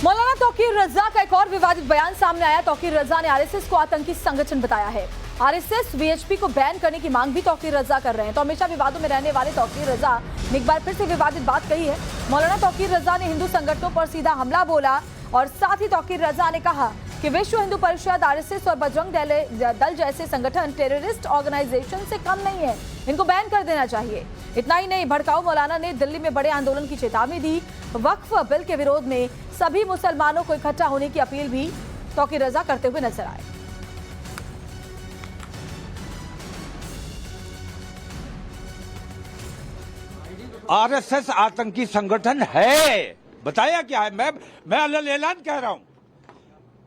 मौलाना तौकीर रजा का एक और विवादित बयान सामने आया। तौकीर रजा ने आरएसएस को आतंकी संगठन बताया है। आरएसएस वीएचपी को बैन करने की मांग भी तौकीर रजा कर रहे हैं। तो हमेशा विवादों में रहने वाले तौकीर रजा ने एक बार फिर से विवादित बात कही है। मौलाना तौकीर रजा ने हिंदू संगठनों पर सीधा हमला बोला और साथ ही तौकीर रजा ने कहा कि विश्व हिंदू परिषद, आरएसएस और बजरंग दल जैसे संगठन टेररिस्ट ऑर्गेनाइजेशन से कम नहीं है, इनको बैन कर देना चाहिए। इतना ही नहीं, भड़काऊ मौलाना ने दिल्ली में बड़े आंदोलन की चेतावनी दी। वक्फ बिल के विरोध में सभी मुसलमानों को इकट्ठा होने की अपील भी तौकीर रजा करते हुए नजर आए। आरएसएस आतंकी संगठन है, बताया क्या है? मैं अलग ऐलान कह रहा हूं।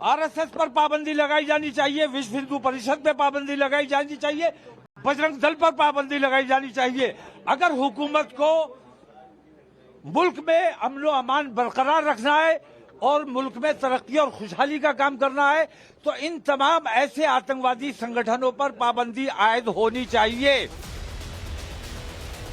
आरएसएस पर पाबंदी लगाई जानी चाहिए, विश्व हिंदू परिषद पे पाबंदी लगाई जानी चाहिए, बजरंग दल पर पाबंदी लगाई जानी चाहिए। अगर हुकूमत को मुल्क में अमन व अमान बरकरार रखना है और मुल्क में तरक्की और खुशहाली का काम करना है तो इन तमाम ऐसे आतंकवादी संगठनों पर पाबंदी आयद होनी चाहिए।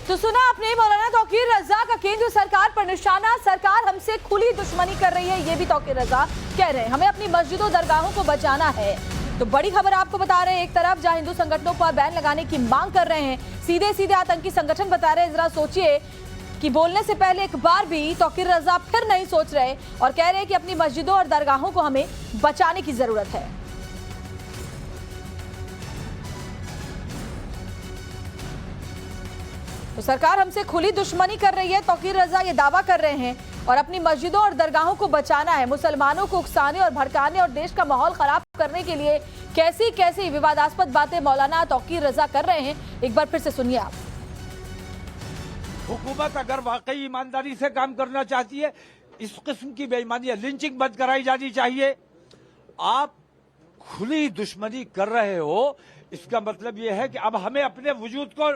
तो सुना आपने मौलाना तौकीर रजा का केंद्र सरकार पर निशाना। सरकार हमसे खुली दुश्मनी कर रही है, ये भी तौकीर रजा कह रहे हैं। हमें अपनी मस्जिदों दरगाहों को बचाना है। तो बड़ी खबर आपको बता रहे हैं, एक तरफ जहां हिंदू संगठनों पर बैन लगाने की मांग कर रहे हैं, सीधे सीधे आतंकी संगठन बता रहे हैं। जरा सोचिए कि बोलने से पहले एक बार भी तौकीर रजा फिर नहीं सोच रहे और कह रहे हैं कि अपनी मस्जिदों और दरगाहों को हमें बचाने की जरूरत है। तो सरकार हमसे खुली दुश्मनी कर रही है, तौकीर रजा ये दावा कर रहे हैं, और अपनी मस्जिदों और दरगाहों को बचाना है। मुसलमानों को उकसाने और भड़काने और देश का माहौल खराब करने के लिए कैसी कैसी विवादास्पद बातें मौलाना तौकीर रजा कर रहे हैं, एक बार फिर से सुनिए आप। हुकूमत अगर वाकई ईमानदारी से काम करना चाहती है, इस किस्म की बेईमानी, लिंचिंग बंद कराई जानी चाहिए। आप खुली दुश्मनी कर रहे हो, इसका मतलब यह है कि अब हमें अपने वजूद को,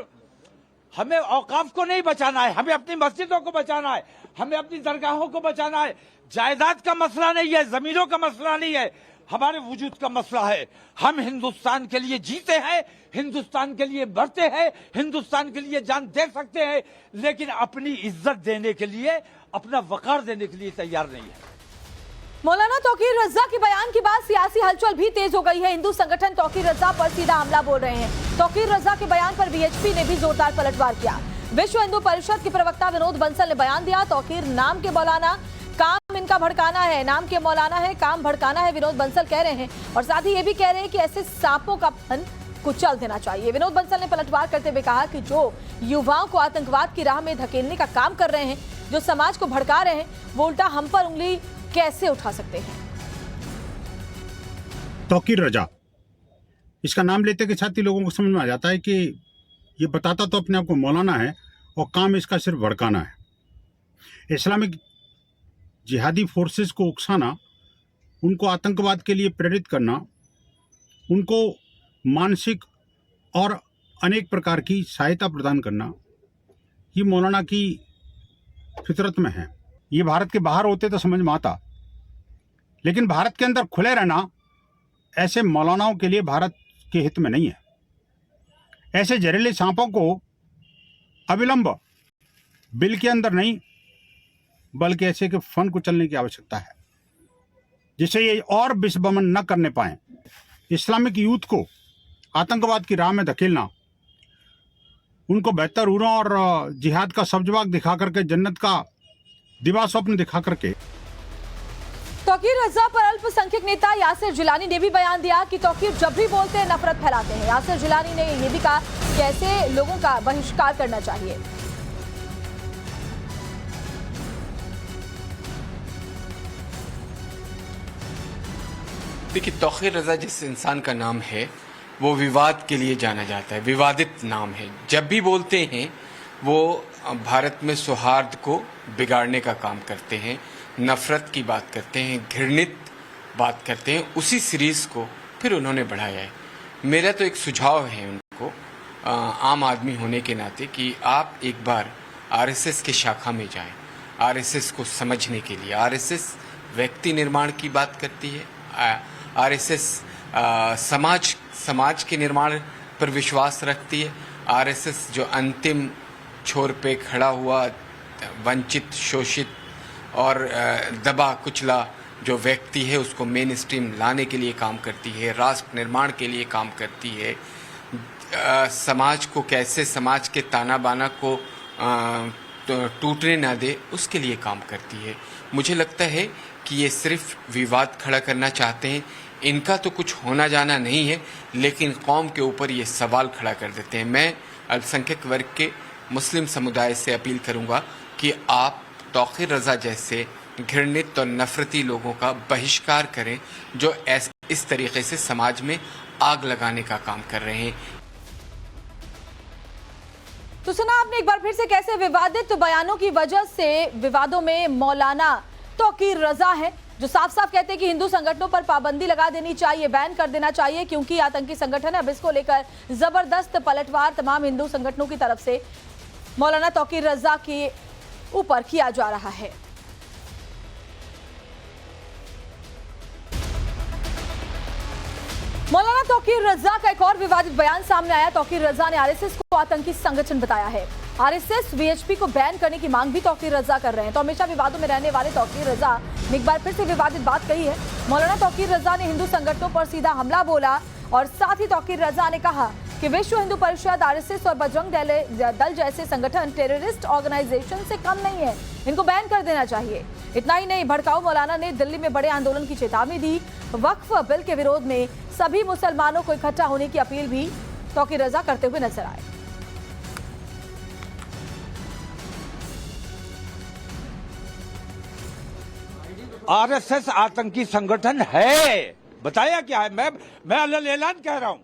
हमें औकाफ को नहीं बचाना है, हमें अपनी मस्जिदों को बचाना है, हमें अपनी दरगाहों को बचाना है। जायदाद का मसला नहीं है, जमीनों का मसला नहीं है, हमारे वजूद का मसला है। हम हिंदुस्तान के लिए जीते हैं, हिंदुस्तान के लिए बढ़ते हैं, हिंदुस्तान के लिए जान दे सकते हैं, लेकिन अपनी इज्जत देने के लिए, अपना वकार देने के लिए तैयार नहीं है। मौलाना तौकीर रजा के बयान के बाद सियासी हलचल भी तेज हो गई है। हिंदू संगठन तौकीर रजा पर सीधा हमला बोल रहे हैं। तौकीर रजा के बयान पर वीएचपी ने भी जोरदार पलटवार किया। विश्व हिंदू परिषद के प्रवक्ता विनोद बंसल ने बयान दिया, तौकीर नाम के मौलाना, काम इनका भड़काना है, नाम के मौलाना है, काम भड़काना है, विनोद बंसल कह रहे हैं। और साथ ही ये भी कह रहे हैं कि ऐसे सांपों का फन कुचल देना चाहिए। विनोद बंसल ने पलटवार करते हुए कहा कि जो युवाओं को आतंकवाद की राह में धकेलने का काम कर रहे हैं, जो समाज को भड़का रहे हैं, वो उल्टा हम पर उंगली कैसे उठा सकते हैं। तौकीर रजा, इसका नाम लेते के साथ ही लोगों को समझ में आ जाता है कि ये बताता तो अपने आप को मौलाना है और काम इसका सिर्फ भड़काना है। इस्लामिक जिहादी फोर्सेस को उकसाना, उनको आतंकवाद के लिए प्रेरित करना, उनको मानसिक और अनेक प्रकार की सहायता प्रदान करना, ये मौलाना की फितरत में है। ये भारत के बाहर होते तो समझ में आता, लेकिन भारत के अंदर खुले रहना ऐसे मौलानाओं के लिए भारत के हित में नहीं है। ऐसे जहरीले सांपों को अविलंब बिल के अंदर नहीं, बल्कि ऐसे के फन को चलने की आवश्यकता है, जिससे ये और विषबमन न करने पाए। इस्लामिक यूथ को आतंकवाद की राह में धकेलना, उनको बेहतर उरों और जिहाद का सब्जबाग दिखा करके, जन्नत का दिवा स्वप्न दिखा करके। तौकीर रजा पर अल्पसंख्यक नेता यासिर जिलानी ने भी बयान दिया कि तौकीर जब भी बोलते हैं नफरत फैलाते हैं। यासिर जिलानी ने यह भी कहा कि ऐसे लोगों का बहिष्कार करना चाहिए। देखिए, तौकीर रजा जिस इंसान का नाम है वो विवाद के लिए जाना जाता है, विवादित नाम है। जब भी बोलते हैं वो भारत में सौहार्द को बिगाड़ने का काम करते हैं, नफरत की बात करते हैं, घृणित बात करते हैं। उसी सीरीज़ को फिर उन्होंने बढ़ाया है। मेरा तो एक सुझाव है उनको, आम आदमी होने के नाते, कि आप एक बार आरएसएस की शाखा में जाएं, आरएसएस को समझने के लिए। आरएसएस व्यक्ति निर्माण की बात करती है, आरएसएस समाज के निर्माण पर विश्वास रखती है। आरएसएस जो अंतिम छोर पे खड़ा हुआ, वंचित, शोषित और दबा कुचला जो व्यक्ति है उसको मेन स्ट्रीम लाने के लिए काम करती है, राष्ट्र निर्माण के लिए काम करती है, समाज को कैसे समाज के ताना बाना को टूटने ना दे उसके लिए काम करती है। मुझे लगता है कि ये सिर्फ विवाद खड़ा करना चाहते हैं, इनका तो कुछ होना जाना नहीं है, लेकिन कौम के ऊपर ये सवाल खड़ा कर देते हैं। मैं अल्पसंख्यक वर्ग के मुस्लिम समुदाय से अपील करूंगा कि आप तौक़ीर रज़ा जैसे घृणित और नफरती लोगों का बहिष्कार करें जो इस तरीके से समाज में आग लगाने का काम कर रहे हैं। तो सुना आपने एक बार फिर से कैसे विवादित बयानों की वजह से विवादों में मौलाना तौक़ीर रज़ा है जो साफ साफ कहते हैं कि हिंदू संगठनों पर पाबंदी लगा देनी चाहिए, बैन कर देना चाहिए क्योंकि आतंकी संगठन है। अब इसको लेकर जबरदस्त पलटवार तमाम हिंदू संगठनों की तरफ से मौलाना तौक़ीर रज़ा के ऊपर किया जा रहा है। मौलाना तौक़ीर रज़ा का एक और विवादित बयान सामने आया। तौक़ीर रज़ा ने आरएसएस को आतंकी संगठन बताया है। आरएसएस वीएचपी को बैन करने की मांग भी तौक़ीर रज़ा कर रहे हैं। तो हमेशा विवादों में रहने वाले तौक़ीर रज़ा ने एक बार फिर से विवादित बात कही है। मौलाना तौक़ीर रज़ा ने हिंदू संगठनों पर सीधा हमला बोला और साथ ही तौक़ीर रज़ा ने कहा कि विश्व हिंदू परिषद, आरएसएस और बजरंग दल जैसे संगठन टेररिस्ट ऑर्गेनाइजेशन से कम नहीं है, इनको बैन कर देना चाहिए। इतना ही नहीं, भड़काऊ मौलाना ने दिल्ली में बड़े आंदोलन की चेतावनी दी। वक्फ बिल के विरोध में सभी मुसलमानों को इकट्ठा होने की अपील भी तौक़ीर रज़ा करते हुए नजर आए। आरएसएस आतंकी संगठन है, बताया क्या है? मैं अलग ऐलान कह रहा हूं।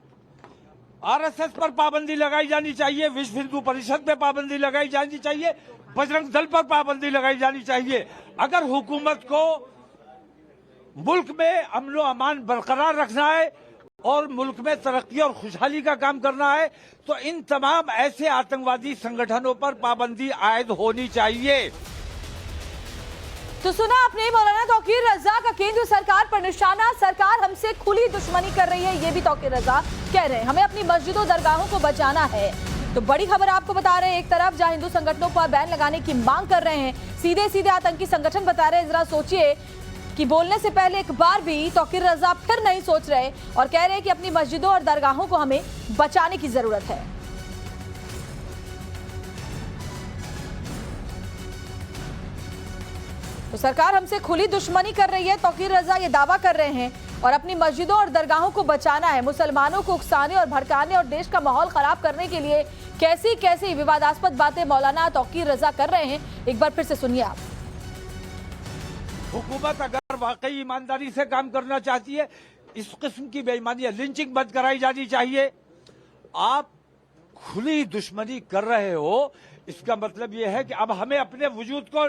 आरएसएस पर पाबंदी लगाई जानी चाहिए, विश्व हिंदू परिषद पे पाबंदी लगाई जानी चाहिए, बजरंग दल पर पाबंदी लगाई जानी चाहिए। अगर हुकूमत को मुल्क में अमन और अमान बरकरार रखना है और मुल्क में तरक्की और खुशहाली का काम करना है तो इन तमाम ऐसे आतंकवादी संगठनों पर पाबंदी आयद होनी चाहिए। तो सुना आपने मौलाना तौक़ीर रज़ा का केंद्र सरकार पर निशाना। सरकार हमसे खुली दुश्मनी कर रही है, ये भी तौक़ीर रज़ा कह रहे हैं। हमें अपनी मस्जिदों दरगाहों को बचाना है। तो बड़ी खबर आपको बता रहे हैं, एक तरफ जहां हिंदू संगठनों पर बैन लगाने की मांग कर रहे हैं, सीधे सीधे आतंकी संगठन बता रहे हैं। जरा सोचिए कि बोलने से पहले एक बार भी तौक़ीर रज़ा फिर नहीं सोच रहे और कह रहे हैं कि अपनी मस्जिदों और दरगाहों को हमें बचाने की जरूरत है। तो सरकार हमसे खुली दुश्मनी कर रही है, तौक़ीर रज़ा ये दावा कर रहे हैं, और अपनी मस्जिदों और दरगाहों को बचाना है। मुसलमानों को उकसाने और भड़काने और देश का माहौल खराब करने के लिए कैसी कैसी विवादास्पद बातें मौलाना तौक़ीर रज़ा कर रहे हैं, एक बार फिर से सुनिए आप। हुकूमत अगर वाकई ईमानदारी से काम करना चाहती है, इस किस्म की बेईमानी, लिंचिंग बंद कराई जानी चाहिए। आप खुली दुश्मनी कर रहे हो, इसका मतलब यह है कि अब हमें अपने वजूद को,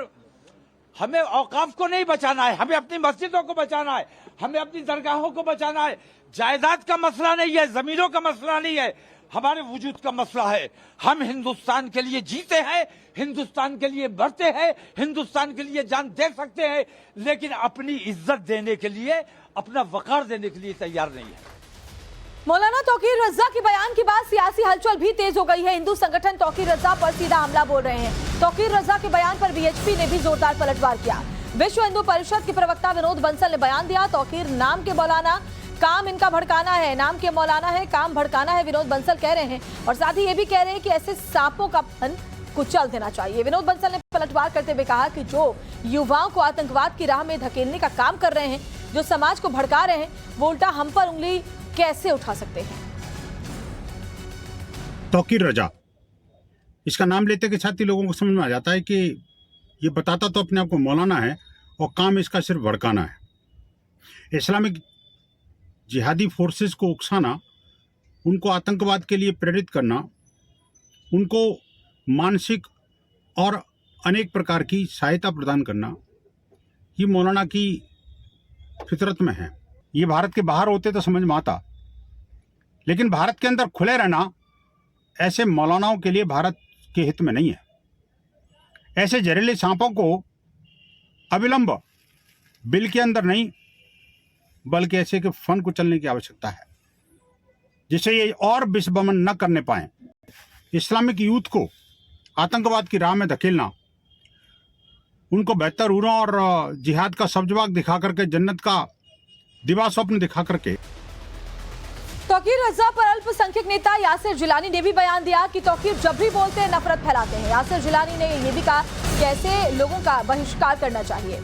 हमें औकाफ को नहीं बचाना है, हमें अपनी मस्जिदों को बचाना है, हमें अपनी दरगाहों को बचाना है। जायदाद का मसला नहीं है, जमीनों का मसला नहीं है, हमारे वजूद का मसला है। हम हिंदुस्तान के लिए जीते हैं, हिंदुस्तान के लिए मरते हैं, हिंदुस्तान के लिए जान दे सकते हैं, लेकिन अपनी इज्जत देने के लिए, अपना वकार देने के लिए तैयार नहीं है। मौलाना तौक़ीर रज़ा के बयान के बाद सियासी हलचल भी तेज हो गई है। हिंदू संगठन तौक़ीर रज़ा पर सीधा हमला बोल रहे हैं। तौक़ीर रज़ा के बयान पर वीएचपी ने भी जोरदार पलटवार किया। विश्व हिंदू परिषद के प्रवक्ता विनोद बंसल ने बयान दिया, तौक़ीर नाम के मौलाना, काम इनका भड़काना है, नाम के मौलाना है, काम भड़काना है, विनोद बंसल कह रहे हैं। और साथ ही ये भी कह रहे हैं कि ऐसे सांपों का फन कुचल देना चाहिए। विनोद बंसल ने पलटवार करते हुए कहा कि जो युवाओं को आतंकवाद की राह में धकेलने का काम कर रहे हैं, जो समाज को भड़का रहे हैं, वो उल्टा हम पर उंगली कैसे उठा सकते हैं। तौक़ीर रज़ा, इसका नाम लेते के साथ ही लोगों को समझ में आ जाता है कि ये बताता तो अपने आप को मौलाना है और काम इसका सिर्फ भड़काना है। इस्लामिक जिहादी फोर्सेस को उकसाना, उनको आतंकवाद के लिए प्रेरित करना, उनको मानसिक और अनेक प्रकार की सहायता प्रदान करना, ये मौलाना की फितरत में है। ये भारत के बाहर होते तो समझ में आता, लेकिन भारत के अंदर खुले रहना ऐसे मौलानाओं के लिए भारत के हित में नहीं है। ऐसे जहरीले सांपों को अविलंब बिल के अंदर नहीं, बल्कि ऐसे के फन को चलने की आवश्यकता है, जिससे ये और विषबमन न करने पाए। इस्लामिक यूथ को आतंकवाद की राह में धकेलना उनको बेहतर उरा और जिहाद का सब्जबाग दिखा करके, जन्नत का दिवा स्वप्न दिखा करके। तौकीर रजा पर अल्पसंख्यक नेता यासिर जिलानी ने भी बयान दिया कि तौकीर जब भी बोलते हैं नफरत फैलाते हैं। यासिर जिलानी ने यह भी कहा कैसे लोगों का बहिष्कार करना चाहिए।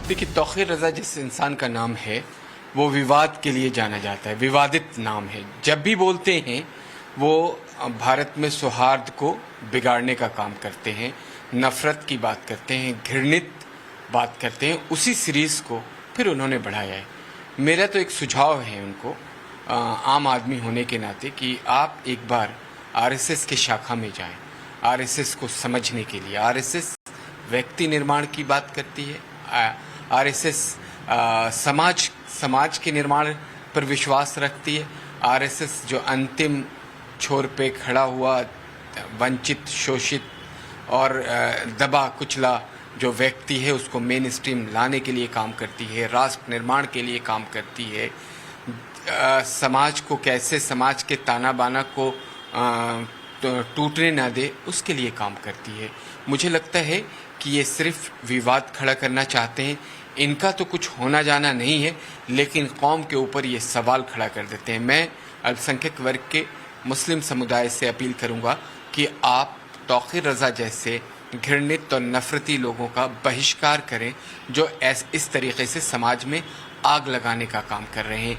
देखिए, तौकीर रजा जिस इंसान का नाम है वो विवाद के लिए जाना जाता है, विवादित नाम है। जब भी बोलते हैं वो भारत में सौहार्द को बिगाड़ने का काम करते हैं, नफरत की बात करते हैं, घृणित बात करते हैं। उसी सीरीज़ को फिर उन्होंने बढ़ाया है। मेरा तो एक सुझाव है उनको, आम आदमी होने के नाते, कि आप एक बार आरएसएस की शाखा में जाएं, आरएसएस को समझने के लिए। आरएसएस व्यक्ति निर्माण की बात करती है, आरएसएस समाज के निर्माण पर विश्वास रखती है। आरएसएस जो अंतिम छोर पे खड़ा हुआ, वंचित, शोषित और दबा कुचला जो व्यक्ति है उसको मेन स्ट्रीम लाने के लिए काम करती है, राष्ट्र निर्माण के लिए काम करती है, समाज को कैसे, समाज के ताना बाना को टूटने ना दे उसके लिए काम करती है। मुझे लगता है कि ये सिर्फ विवाद खड़ा करना चाहते हैं। इनका तो कुछ होना जाना नहीं है, लेकिन कौम के ऊपर ये सवाल खड़ा कर देते हैं। मैं अल्पसंख्यक वर्ग के मुस्लिम समुदाय से अपील करूंगा कि आप तौकीर रजा जैसे घृणित और नफरती लोगों का बहिष्कार करें जो इस तरीके से समाज में आग लगाने का काम कर रहे हैं।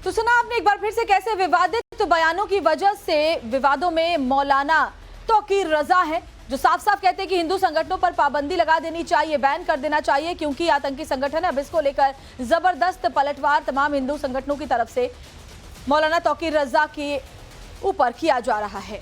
तो सुना आपने एक बार फिर से कैसे विवादित बयानों की वजह से विवादों में मौलाना तौकीर रजा है, जो साफ साफ कहते हैं कि हिंदू संगठनों पर पाबंदी लगा देनी चाहिए, बैन कर देना चाहिए, क्योंकि आतंकी संगठन है। अब इसको लेकर जबरदस्त पलटवार तमाम हिंदू संगठनों की तरफ से मौलाना तौकीर रजा के ऊपर किया जा रहा है।